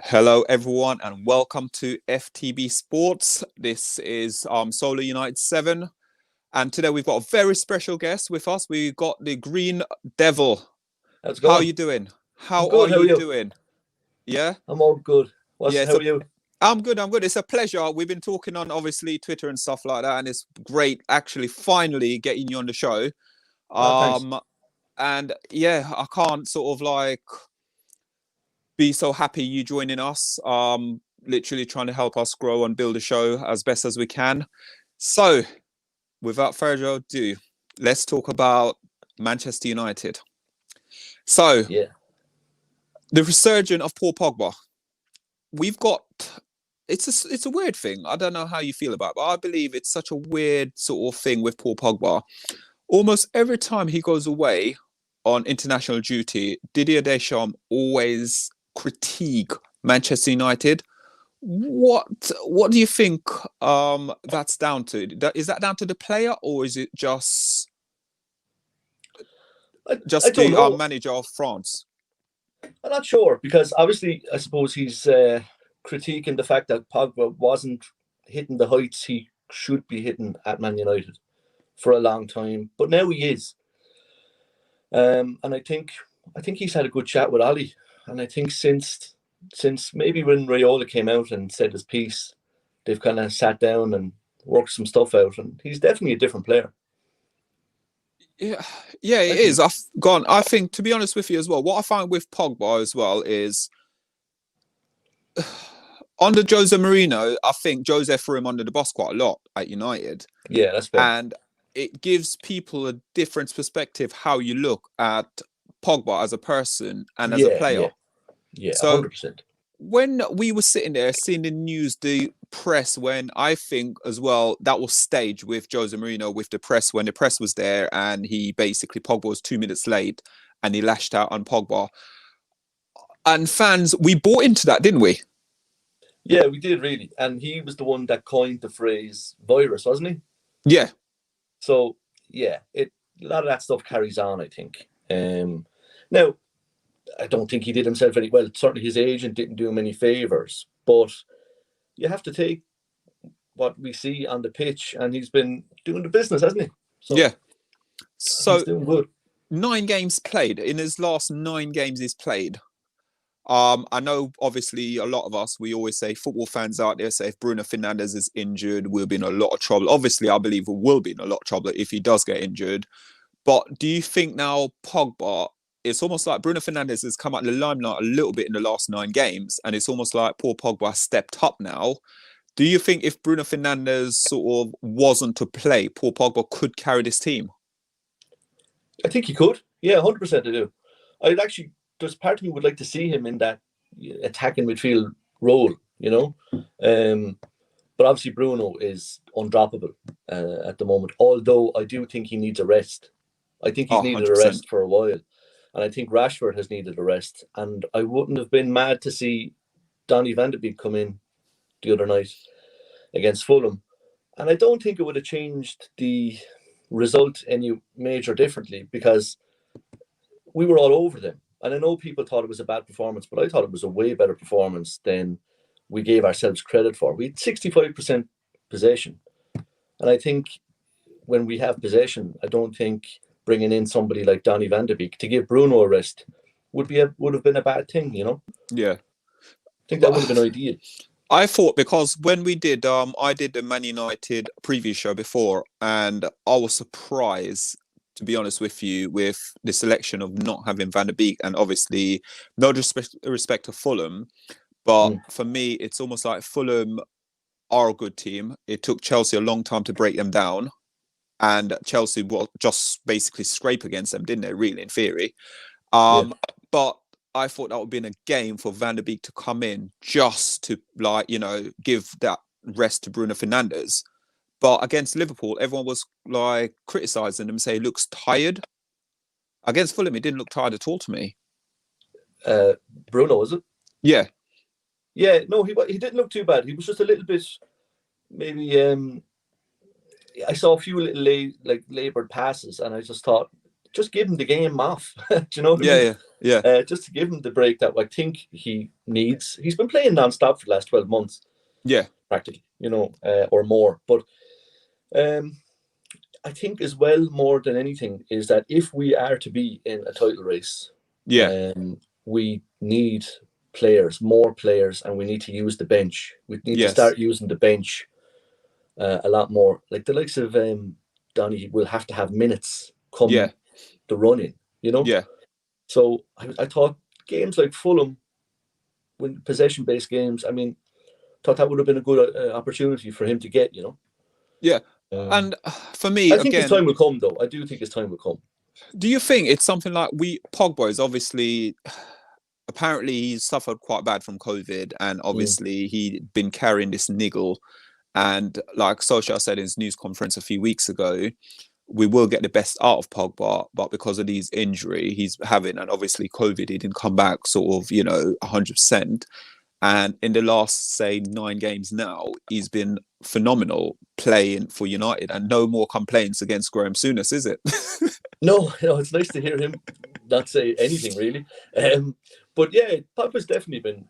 Hello, everyone, and welcome to FTB Sports. This is Solar United 7, and today we've got a very special guest with us. We've got the Green Devil. How's it How are going? you doing? I'm How are good. How are you you? doing? Yeah? I'm all good. Yeah, How are you? I'm good. I'm good. It's a pleasure. We've been talking on obviously Twitter and stuff like that, and it's great actually finally getting you on the show. Oh, thanks. And yeah, I can't sort of like be so happy you joining us. Literally trying to help us grow and build a show as best as we can. So, without further ado, let's talk about Manchester United. So, Yeah. the resurgence of Paul Pogba. We've got it's a weird thing. I don't know how you feel about it, but I believe it's such a weird sort of thing with Paul Pogba. Almost every time he goes away on international duty, Didier Deschamps always critique Manchester United. What do you think that's down to? Is that down to the player, or is it just I don't the know. manager of France? I'm not sure because obviously I suppose he's critiquing the fact that Pogba wasn't hitting the heights he should be hitting at Man United for a long time, but now he is. And I think he's had a good chat with Ali, and I think since maybe when Raiola came out and said his piece, they've kind of sat down and worked some stuff out, and he's definitely a different player. Yeah, yeah, it I is. think. I've gone. I think, to be honest with you as well, what I find with Pogba as well is under Jose Mourinho, I think Jose threw him under the bus quite a lot at United, Yeah, that's fair. and it gives people a different perspective how you look at Pogba as a person and as a Yeah, player. yeah, yeah, So 100%. when we were sitting there seeing the news, the press, when I think as well that was staged with Jose Mourinho with the press, when the press was there and he basically, Pogba was 2 minutes late and he lashed out on Pogba. And fans, we bought into that, didn't we? Yeah, we did really, and he was the one that coined the phrase "virus," wasn't he? Yeah. So yeah, a lot of that stuff carries on, I think. Now, I don't think he did himself very well. Certainly, his agent didn't do him any favors, but you have to take what we see on the pitch, and he's been doing the business, hasn't he? So Yeah. he's So doing good. 9 games played. In his last 9 games he's played. I know obviously a lot of us, we always say, football fans out there say if Bruno Fernandes is injured, we'll be in a lot of trouble. Obviously, I believe we will be in a lot of trouble if he does get injured. But do you think now Pogba, it's almost like Bruno Fernandes has come out in the limelight a little bit in the last 9 games, and it's almost like Paul Pogba has stepped up now. Do you think if Bruno Fernandes sort of wasn't to play, Paul Pogba could carry this team? I think he could. Yeah, 100%. I do. I'd actually. There's part of me would like to see him in that attacking midfield role. But obviously Bruno is undroppable at the moment. Although I do think he needs a rest. I think he's Oh, needed a 100%. rest for a while, and I think Rashford has needed a rest. And I wouldn't have been mad to see Donny van de Beek come in the other night against Fulham, and I don't think it would have changed the result any major differently because we were all over them. And I know people thought it was a bad performance, but I thought it was a way better performance than we gave ourselves credit for. We had 65% possession. And I think when we have possession, I don't think bringing in somebody like Donny van de Beek to give Bruno a rest would have been a bad thing, Yeah. I think that would have been But ideal. I thought, because when we did, I did the Man United preview show before, and I was surprised, to be honest with you, with the selection of not having Van der Beek, and obviously no respect to Fulham, but for me, it's almost like Fulham are a good team. It took Chelsea a long time to break them down, and Chelsea will just basically scrape against them, didn't they? Really, in theory. Yeah. But I thought that would have been a game for Van der Beek to come in just to, like, give that rest to Bruno Fernandes. But against Liverpool, everyone was like criticising him, say he looks tired. Against Fulham, he didn't look tired at all to me. Bruno, was it? Yeah. Yeah, no, he didn't look too bad. He was just a little bit, maybe. I saw a few little laboured passes, and I just thought just give him the game off. Do you know what I Yeah, mean? yeah, Just to give him the break that I think he needs. He's been playing non-stop for the last 12 months, yeah, practically, or more. But I think as well, more than anything, is that if we are to be in a title race, yeah, we need more players, and we need to use the bench. We need to yes, start using the bench a lot more. Like the likes of Donny will have to have minutes yeah, come the running, yeah. So I thought games like Fulham, when possession-based games, I mean, thought that would have been a good opportunity for him to get, Yeah. Um, And for me, I think his again, time will come, though. I do think his time will come. do you think it's something like Pogba is obviously, apparently he's suffered quite bad from COVID, and Mm. obviously he'd been carrying this niggle. And like Solskjaer said in his news conference a few weeks ago, we will get the best out of Pogba, but because of these injury he's having, and obviously COVID, he didn't come back sort of, 100%. And in the last, say, 9 games now, he's been phenomenal playing for United, and no more complaints against Graham Souness, is it? No, it's nice to hear him not say anything really. But yeah, Pogba's definitely been.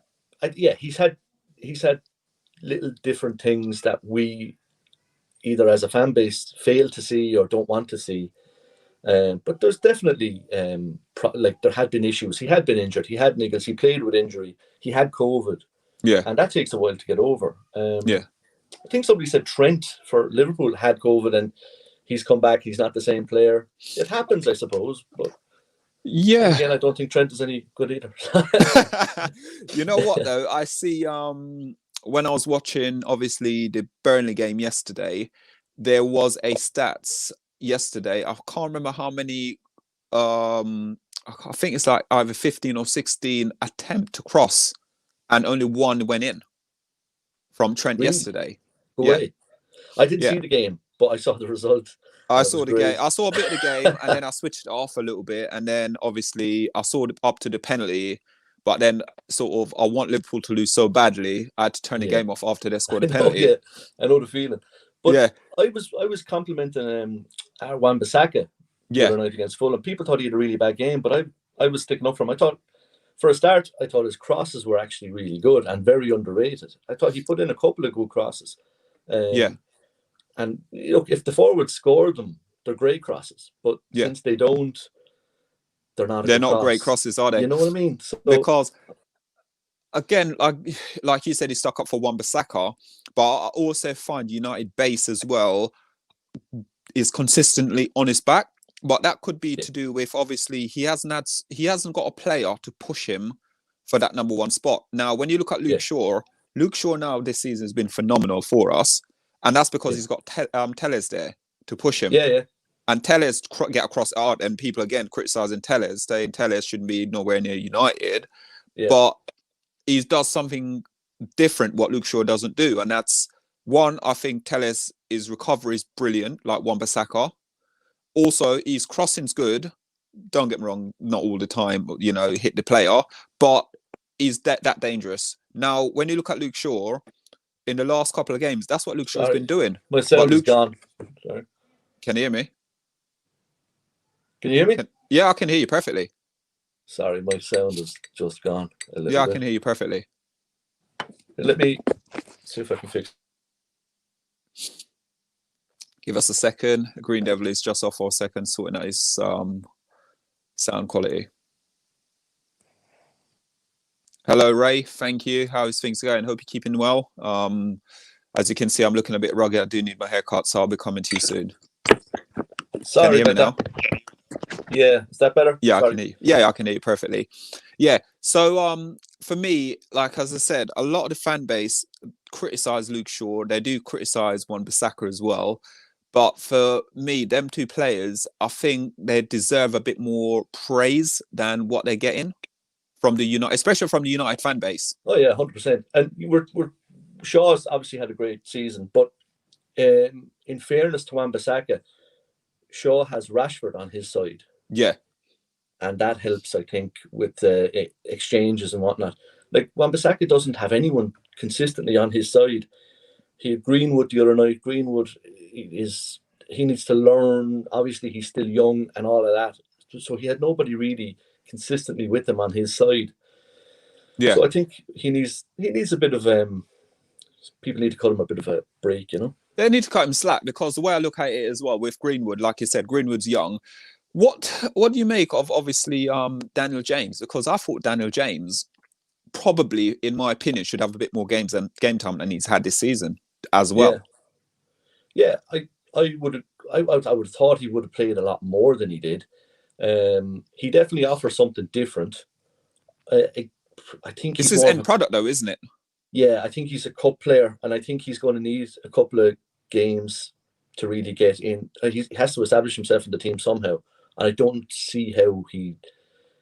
Yeah, he's had little different things that we either as a fan base fail to see or don't want to see. But there's definitely like there had been issues. He had been injured. He had niggles. He played with injury. He had COVID, Yeah, and that takes a while to get over. yeah, I think somebody said Trent for Liverpool had COVID and he's come back. He's not the same player. It happens, I suppose. But then yeah. again, I don't think Trent is any good either. You know what though? I see. When I was watching, obviously the Burnley game yesterday, there was a stats yesterday. I can't remember how many. I think it's like either 15 or 16 attempt to cross, and only one went in from Trent Really? yesterday. Go Yeah, away. I didn't yeah. see the game, but I saw the result, I and it was saw the game. great. I saw a bit of the game, and then I switched it off a little bit, and then obviously I saw up to the penalty, but then sort of I want Liverpool to lose so badly, I had to turn the Yeah, game off after they scored I a know. penalty. Yeah, I know the feeling. But Yeah, I was complimenting Wan-Bissaka the yeah, other night against Fulham. People thought he had a really bad game, but I was sticking up for him. I thought, for a start, I thought his crosses were actually really good and very underrated. I thought he put in a couple of good crosses. yeah, Um, and if the forwards scored them, they're great crosses. But yeah. since they don't, they're not a They're good not great cross. crosses, are they? You know what I mean? So Because again, like you said, he stuck up for Wan-Bissaka, but I also find United base as well is consistently on his back. But that could be yeah, to do with, obviously he hasn't got a player to push him for that number one spot. Now, when you look at yeah, Luke Shaw now this season has been phenomenal for us, and that's because yeah, he's got Telles there to push him. yeah, yeah, And Telles get across art, and people again criticizing Telles, saying Telles shouldn't be nowhere near United, yeah. but he does something different what Luke Shaw doesn't do, and that's one. I think Telles' his recovery is brilliant, like Wan-Bissaka. Also, his crossing's good. Don't get me wrong, not all the time, hit the player, but he's that dangerous. Now, when you look at Luke Shaw in the last couple of games, that's what Luke Shaw's been Sorry, doing. my But sound is Luke, gone. Sorry, can you hear me? can you hear me? Yeah, I can hear you perfectly. Sorry, my sound is just gone a Yeah, little I bit. can hear you perfectly. Let me see if I can fix. Give us a second. Green Devil is just off for a second, sorting out his sound quality. Hello, Ray. Thank you. How's things going? Hope you're keeping well. As you can see, I'm looking a bit rugged. I do need my haircut, so I'll be coming to you soon. Can you Sorry hear me about now? that. Yeah, is that better? Yeah, I Sorry. can hear you. Yeah, I can hear you perfectly. Yeah. So for me, like as I said, a lot of the fan base criticize Luke Shaw. They do criticize Wan-Bissaka as well. But for me, them two players, I think they deserve a bit more praise than what they're getting from the United, especially from the United fan base. Oh yeah, 100%. And we're Shaw's obviously had a great season, but in fairness to Wan-Bissaka, Shaw has Rashford on his side, Yeah, and that helps, I think, with exchanges and whatnot. Like Wan-Bissaka doesn't have anyone consistently on his side. He had Greenwood the other night. Greenwood he needs to learn. Obviously, he's still young and all of that. so he had nobody really consistently with him on his side. Yeah. So I think he needs a bit of people need to cut him a bit of a break, you know. They need to cut him slack, because the way I look at it as well with Greenwood, like you said, Greenwood's young. What do you make of, obviously, Daniel James? Because I thought Daniel James probably, in my opinion, should have a bit more game time than he's had this season as well. Yeah. I would have thought he would have played a lot more than he did. He definitely offers something different. I think It's he's his more of end a, product, though, isn't it? yeah, I think he's a cup player, and I think he's going to need a couple of games to really get in. He has to establish himself in the team somehow, and I don't see how he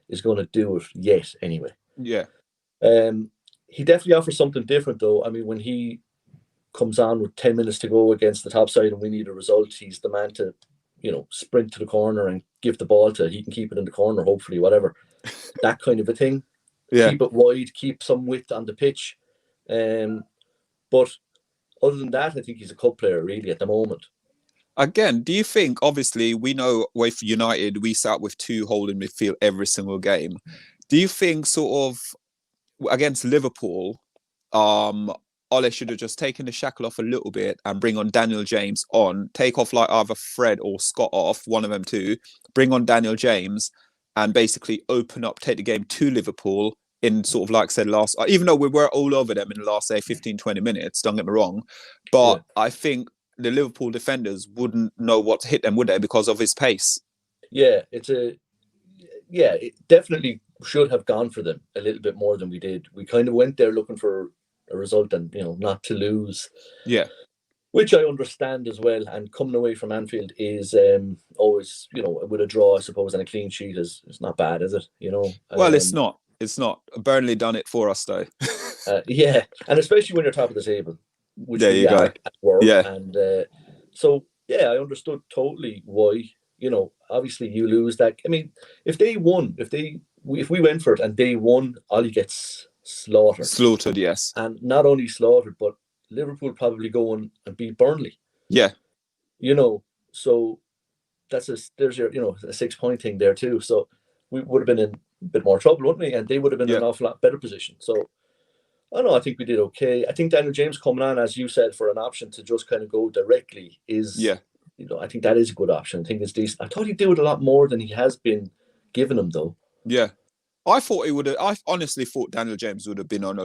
is going to do it yet. Anyway, Yeah. he definitely offers something different, though. I mean, when he comes on with 10 minutes to go against the top side and we need a result, he's the man to, sprint to the corner and give the ball to. He can keep it in the corner, hopefully, whatever. That kind of a thing. Yeah. Keep it wide, keep some width on the pitch. But other than that, I think he's a cup player really at the moment. Again, do you think, obviously, we know with United, we sat with 2 holding midfield every single game. Do you think sort of against Liverpool, Ole should have just taken the shackle off a little bit and bring on Daniel James on, take off like either Fred or Scott off, one of them two, bring on Daniel James and basically open up, take the game to Liverpool in sort of like I said last, even though we were all over them in the last, say, 15, 20 minutes, don't get me wrong. But I think the Liverpool defenders wouldn't know what to hit them, would they, because of his pace? Yeah, it definitely should have gone for them a little bit more than we did. We kind of went there looking for a result and, not to lose. Yeah. Which I understand as well. And coming away from Anfield is always, with a draw, I suppose, and a clean sheet is not bad, is it? Well, it's not. It's not. Burnley done it for us, though. Yeah, and especially when you're top of the table, which there we you are go. at work. Yeah. And so, yeah, I understood totally why. Obviously you lose that. I mean, if they won, if we went for it and they won, Ollie gets slaughtered. Slaughtered, yes. And not only slaughtered, but Liverpool probably go on and beat Burnley. Yeah. So there's your, a 6-point thing there too. So we would have been in a bit more trouble, wouldn't we? And they would have been in an awful lot better position. So I don't know, I think we did okay. I think Daniel James coming on, as you said, for an option to just kind of go directly is, I think that is a good option. I think it's decent. I thought he'd do it a lot more than he has been given him, though. Yeah. I honestly thought Daniel James would have been on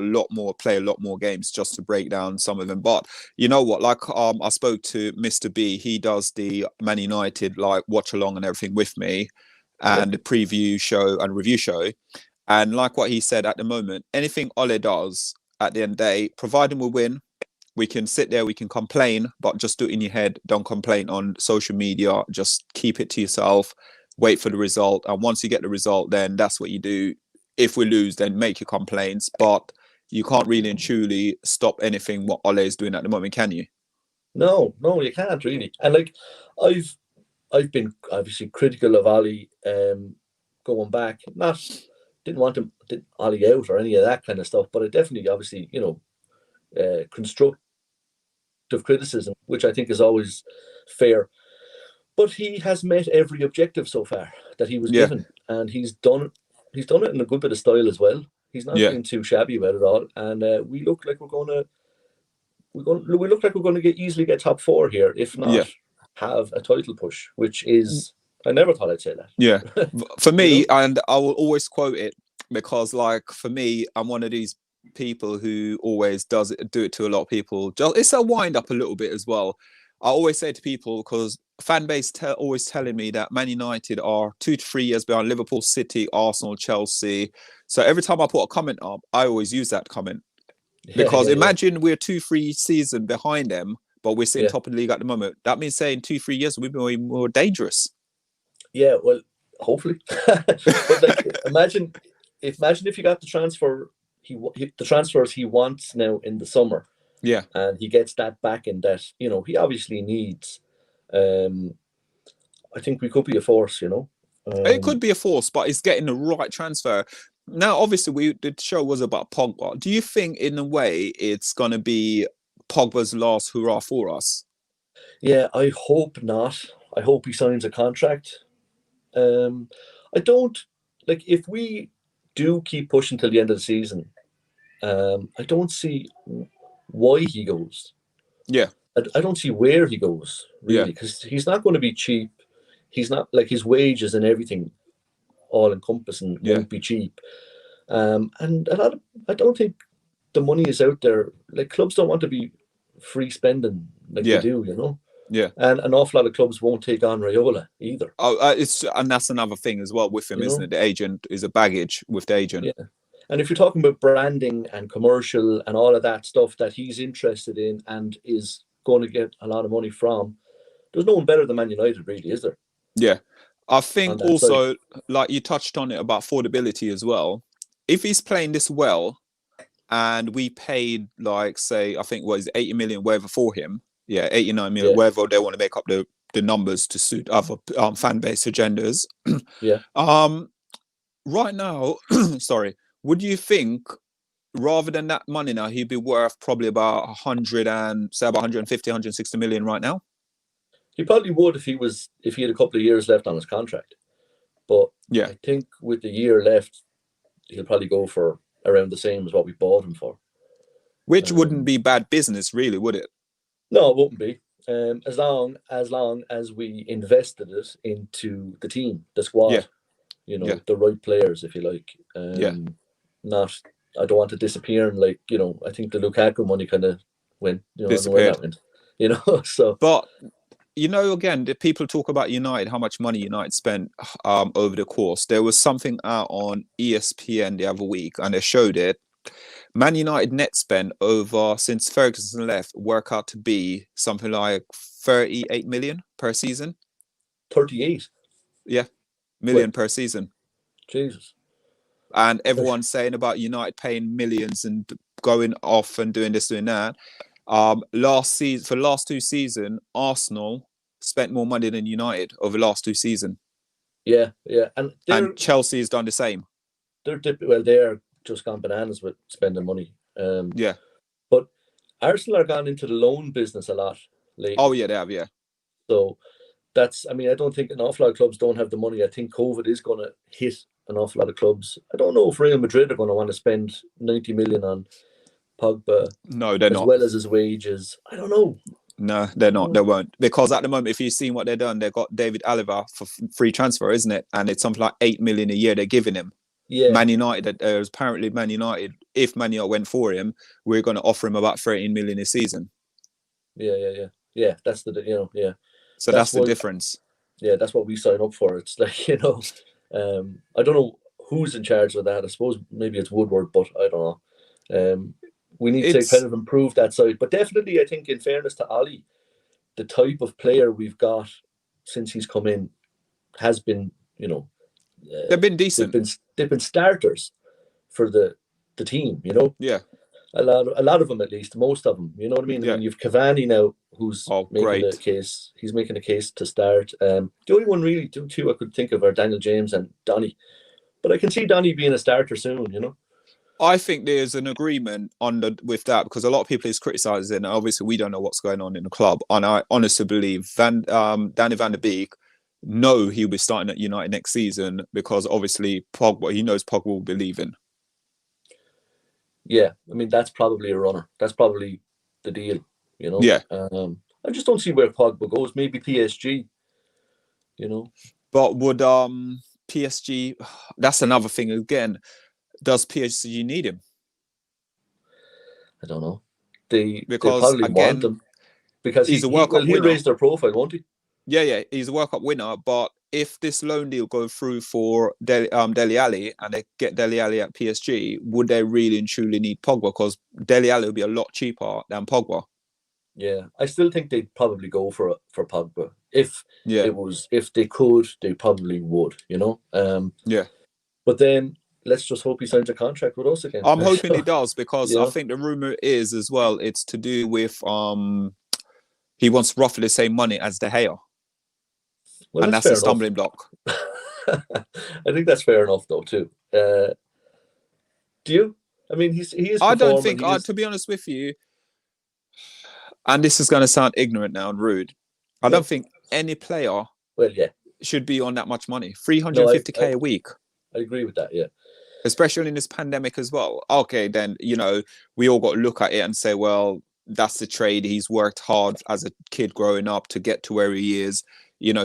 play a lot more games just to break down some of them. But you know what? Like, I spoke to Mr. B. He does the Man United, like, watch along and everything with me and the preview show and review show. And like what he said, at the moment, anything Ole does at the end of the day, providing we win, we can sit there, we can complain, but just do it in your head. Don't complain on social media. Just keep it to yourself. Wait for the result. And once you get the result, then that's what you do. If we lose, then make your complaints. But you can't really and truly stop anything what Ole is doing at the moment, can you? No, you can't really. And like, I've been obviously critical of Ole going back. Didn't want him, Ollie out or any of that kind of stuff, but I definitely, obviously, constructive criticism, which I think is always fair. But he has met every objective so far that he was given, and he's done it in a good bit of style as well. He's not being too shabby about it all, and we look like we're going to easily get top 4 here, if not have a title push, which is. I never thought I'd say that. Yeah. For me, and I will always quote it because, like, for me, I'm one of these people who always do it to a lot of people. It's a wind up a little bit as well. I always say to people, because fan base always telling me that Man United are 2 to 3 years behind Liverpool, City, Arsenal, Chelsea. So every time I put a comment up, I always use that comment. Because imagine we're 2-3 seasons behind them, but we're sitting top of the league at the moment. That means saying 2-3 years we'll be more dangerous. Yeah, well, hopefully. But like, imagine if you got the transfer, the transfers he wants now in the summer. Yeah, and he gets that back in that he obviously needs. I think we could be a force. It could be a force, but it's getting the right transfer. Now, obviously, the show was about Pogba. Do you think, in a way, it's gonna be Pogba's last hurrah for us? Yeah, I hope not. I hope he signs a contract. I don't like if we do keep pushing till the end of the season. I don't see why he goes. Yeah, I don't see where he goes yeah, really, because he's not going to be cheap. He's not like his wages and everything, all encompassing, yeah, won't be cheap. And I don't think the money is out there. Like clubs don't want to be free spending like they yeah, do, you know. yeah. And an awful lot of clubs won't take on Raiola either, Oh, and that's another thing as well with him, you isn't know. it? The agent is a baggage with the agent. Yeah. And if you're talking about branding and commercial and all of that stuff that he's interested in and is going to get a lot of money from, there's no one better than Man United, really, is there, Yeah, I on think that side? also like you touched on it about affordability as well. If he's playing this well, and we paid like say I think what is 80 million whatever for him, yeah, 89 million, Yeah, wherever they want to make up the numbers to suit other fan base agendas. yeah. um, right now, sorry, would you think rather than that money now, he'd be worth probably about 100 and say about 150, 160 million right now? He probably would if he had a couple of years left on his contract. But Yeah, I think with the year left, he'll probably go for around the same as what we bought him for. which wouldn't Um, be bad business, really, would it? no, it wouldn't be. As long as we invested it into the team, the Yeah, squad, yeah, the right players, if you like. yeah. Not, I don't want to disappear and I think the Lukaku money kind of went, I don't know where Disappeared. that went. So But again, the people talk about United, how much money United spent over the course. There was something out on ESPN the other week, and they showed it. Man United net spend over since Ferguson left work out to be something like 38 million per season. 38, Yeah, well, million per season. Jesus. And everyone's saying about United paying millions and going off and doing this, doing that. Last season, for the last two seasons, Arsenal spent more money than United over the last two seasons. Yeah, yeah, and And Chelsea has done the same. they're just gone bananas with spending money. Yeah. But Arsenal are gone into the loan business a lot Oh lately. yeah, they have. Yeah. So I don't think an awful lot of clubs don't have the money. I think COVID is going to hit an awful lot of clubs. I don't know if Real Madrid are going to want to spend 90 million on Pogba No, they're as not. well as his wages. I don't know. No, they're not. No. They won't. Because at the moment, if you've seen what they've done, they've got David Alaba for free transfer, isn't it? And it's something like 8 million a year they're giving him. Yeah, Man United, apparently Man United, if Man United went for him, we're going to offer him about 13 million a season. yeah. That's yeah. So That's that's the why. difference. Yeah, that's what we sign up for. It's like I don't know who's in charge of that. I suppose maybe it's Woodward, but I don't know. We need to kind It's of improve that side. But definitely, I think, in fairness to Ali, the type of player we've got since he's come in has been, they've been they've decent. been they've been starters for the team. Yeah, A lot of them, at least, most of them. You know what I mean? I yeah. mean, you've Cavani now, who's Oh, making the great. case. He's making a case to start. The only one really, two I could think of are Daniel James and Donny. But I can see Donny being a starter soon. I think there's an agreement with that because a lot of people is criticizing. And obviously, we don't know what's going on in the club, and I honestly believe Danny Van der Beek know he'll be starting at United next season because obviously Pogba, he knows Pogba will be leaving. Yeah, I mean that's probably a runner. That's probably the deal. Yeah, I just don't see where Pogba goes. Maybe PSG. You know, but would PSG? That's another thing again. Does PSG need him? I don't know. They Because probably want again, him because he's a he World Cup well he'll winner. raise their profile, won't he? Yeah, he's a World Cup winner. But if this loan deal go through for Dele Alli and they get Dele Alli at PSG, would they really and truly need Pogba? Because Dele Alli will be a lot cheaper than Pogba. Yeah, I still think they'd probably go for Pogba Yeah, if they could, they probably would. yeah. But then let's just hope he signs a contract with us again. I'm hoping he So, does because you I know, think the rumor is as well. It's to do with he wants roughly the same money as De Gea, well, and that's that's a fair enough. stumbling block. I think that's fair enough, though, too. Do you? I mean, he is I don't performing. think, to be honest with you, and this is going to sound ignorant now and rude. I Yeah. don't think any player Well, yeah. should be on that much money. No, 350k a week. I agree with that. Yeah. Especially in this pandemic as well. Okay, then, we all got to look at it and say, well, that's the trade. He's worked hard as a kid growing up to get to where he is,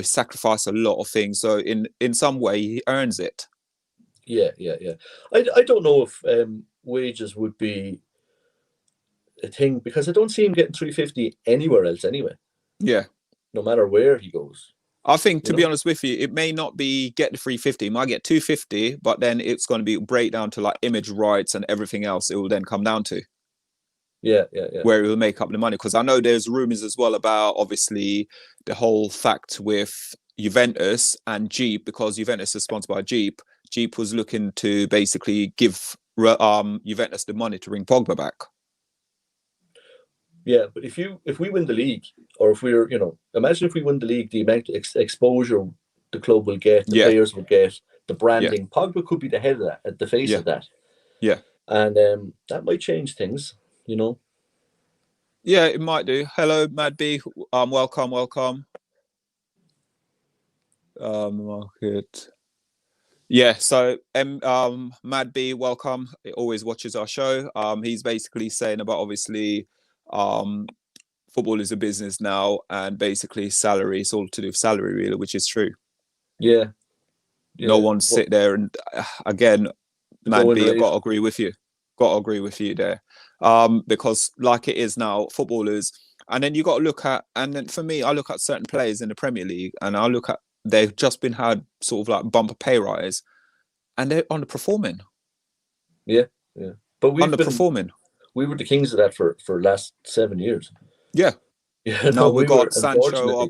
sacrificed a lot of things. So in some way, he earns it. Yeah. I don't know if wages would be a thing, because I don't see him getting 350 anywhere else anyway. Yeah. No matter where he goes. I think, to be honest with you, it may not be get the 350. He might get 250, but then it's going to be breakdown to like image rights and everything else. It will then come down to. Yeah. Where it will make up the money. Because I know there's rumors as well about, obviously, the whole fact with Juventus and Jeep, because Juventus is sponsored by Jeep. Jeep was looking to basically give Juventus the money to bring Pogba back. Yeah, but if we win the league, or if we're, imagine if we win the league, the amount of exposure the club will get, the players will get, the branding. Yeah. Pogba could be the head of that, at the face of that. Yeah. And that might change things, Yeah, it might do. Hello, Mad B. Welcome. Market. Yeah, so Mad B, welcome. He always watches our show. He's basically saying about, obviously, football is a business now, and basically salary, it's all to do with salary, really, which is true. Yeah. No one sit there and, again, Mad B, I've got to agree with you. There. Because like it is now, footballers, and then you got to look at, and then for me, I look at certain players in the Premier League, and I look at, they've just been had sort of like bumper pay rise, and they're underperforming. Yeah. But underperforming. We were the kings of that for last 7 years. Yeah. No, we got Sancho.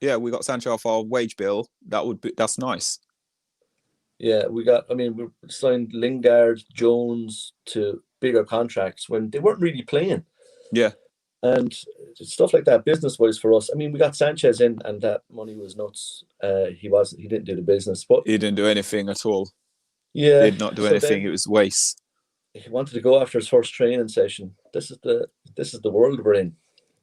We got Sancho off our wage bill. That's nice. Yeah, we signed Lingard, Jones to bigger contracts when they weren't really playing. Yeah. And stuff like that, business-wise for us. We got Sanchez in, and that money was nuts. He didn't do the business, but he didn't do anything at all. Yeah, he did not do anything. It was waste. He wanted to go after his first training session. This is the world we're in.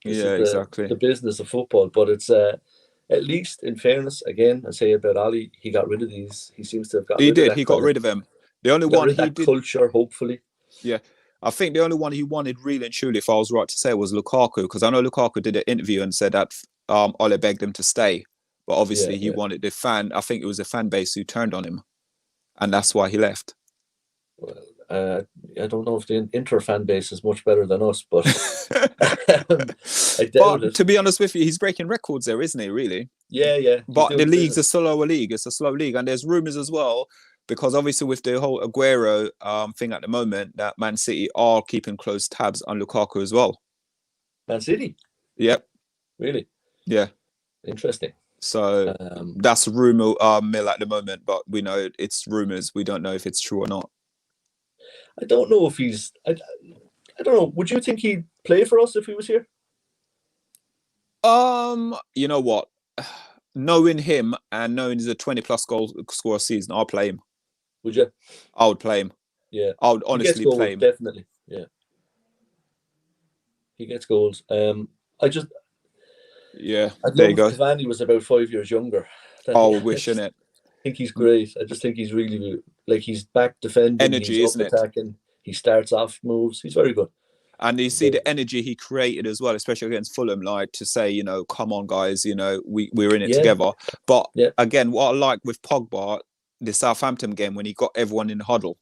Exactly. The business of football, but it's at least, in fairness, again, I say about Ali, he got rid of these. He seems to have got. He got rid of them. The only one he did culture, hopefully. Yeah. I think the only one he wanted, really and truly, if I was right to say, was Lukaku, because I know Lukaku did an interview and said that Ole begged him to stay, but obviously he wanted the fan. I think it was the fan base who turned on him, and that's why he left. Well, I don't know if the Inter fan base is much better than us, but I doubt it. To be honest with you, he's breaking records there, isn't he? Really? Yeah. But the league's a slower league. It's a slow league, and there's rumours as well, because obviously with the whole Aguero thing at the moment, that Man City are keeping close tabs on Lukaku as well. Man City? Yep. Really? Yeah. Interesting. So that's rumour mill at the moment, but we know it's rumours. We don't know if it's true or not. I don't know if he's. I don't know. Would you think he'd play for us if he was here? You know what? Knowing him and knowing he's a 20+ goal scorer season, I'll play him. Would you? I would play him. Yeah. I would honestly play him. Definitely. Yeah. He gets goals. Yeah. There you go. Cavani was about 5 years younger. Wishing it. I think he's great. I just think he's really, he's back defending. Energy, he's up attacking. He starts off moves. He's very good. And you see the energy he created as well, especially against Fulham, like to say, come on, guys, we're in it together. But again, what I like with Pogba, the Southampton game, when he got everyone in the huddle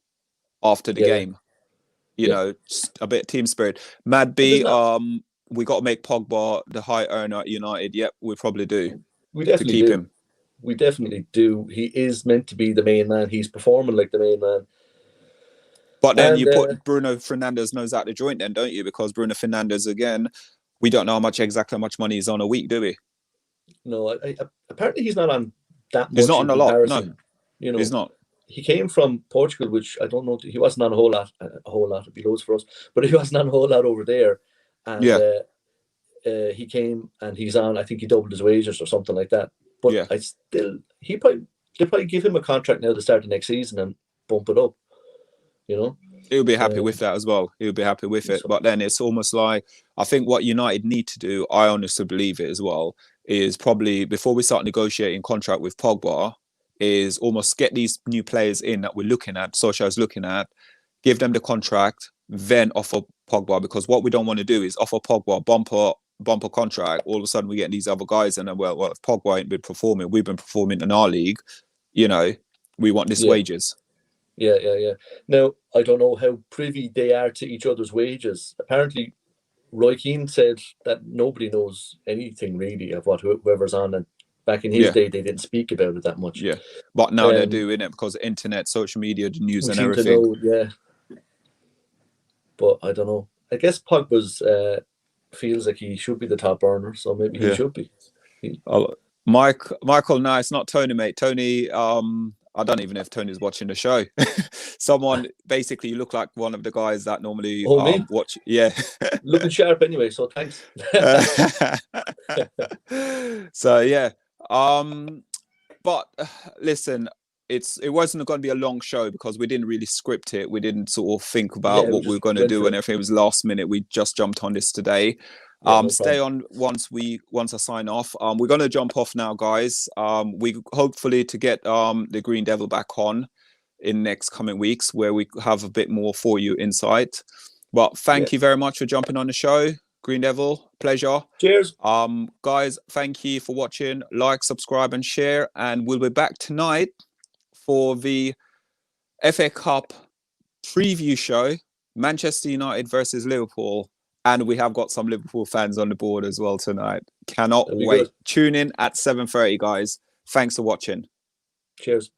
after the game, just a bit of team spirit. Mad B, we got to make Pogba the high earner at United. Yep, we probably do. We definitely keep him. We definitely do. He is meant to be the main man. He's performing like the main man. But then you put Bruno Fernandes nose out the joint then, don't you? Because Bruno Fernandes, again, we don't know exactly how much money he's on a week, do we? No, apparently he's not on that much. He's not on a lot, no. He's not. He came from Portugal, which I don't know. He wasn't on a whole lot. It'd be loads for us. But he wasn't on a whole lot over there. And he came and he's on, I think he doubled his wages or something like that. But they'll probably give him a contract now to start the next season and bump it up. He'll be happy with that as well. He'll be happy with it. But then it's almost like, I think what United need to do, I honestly believe it as well, is probably before we start negotiating contract with Pogba, is almost get these new players in that we're looking at, Solskjaer's looking at, give them the contract, then offer Pogba, because what we don't want to do is offer Pogba bumper contract. All of a sudden we get these other guys, and then well, if Pogba ain't been performing, we've been performing in our league, you know, we want this wages. Yeah. Now, I don't know how privy they are to each other's wages. Apparently, Roy Keane said that nobody knows anything really of what whoever's on, and back in his day, they didn't speak about it that much. Yeah, but now they're doing it because of internet, social media, the news, and everything. To know, yeah. But I don't know. I guess Pogba's feels like he should be the top earner, so maybe he should be. Michael, no, it's not Tony, mate. Tony, I don't even know if Tony's watching the show. Someone, basically, you look like one of the guys that normally watch. Yeah. Looking sharp anyway, so thanks. So, yeah. But listen, it wasn't going to be a long show because we didn't really script it. We didn't sort of think about what we were going to do and everything. It was last minute. We just jumped on this today. Stay on once I sign off. We're going to jump off now, guys. We hopefully to get the Green Devil back on in next coming weeks, where we have a bit more for you insight. But thank you very much for jumping on the show, Green Devil. Pleasure. Cheers. Guys, thank you for watching. Like, subscribe, and share. And we'll be back tonight for the FA Cup preview show, Manchester United versus Liverpool. And we have got some Liverpool fans on the board as well tonight. Cannot wait. Tune in at 7:30, guys. Thanks for watching. Cheers.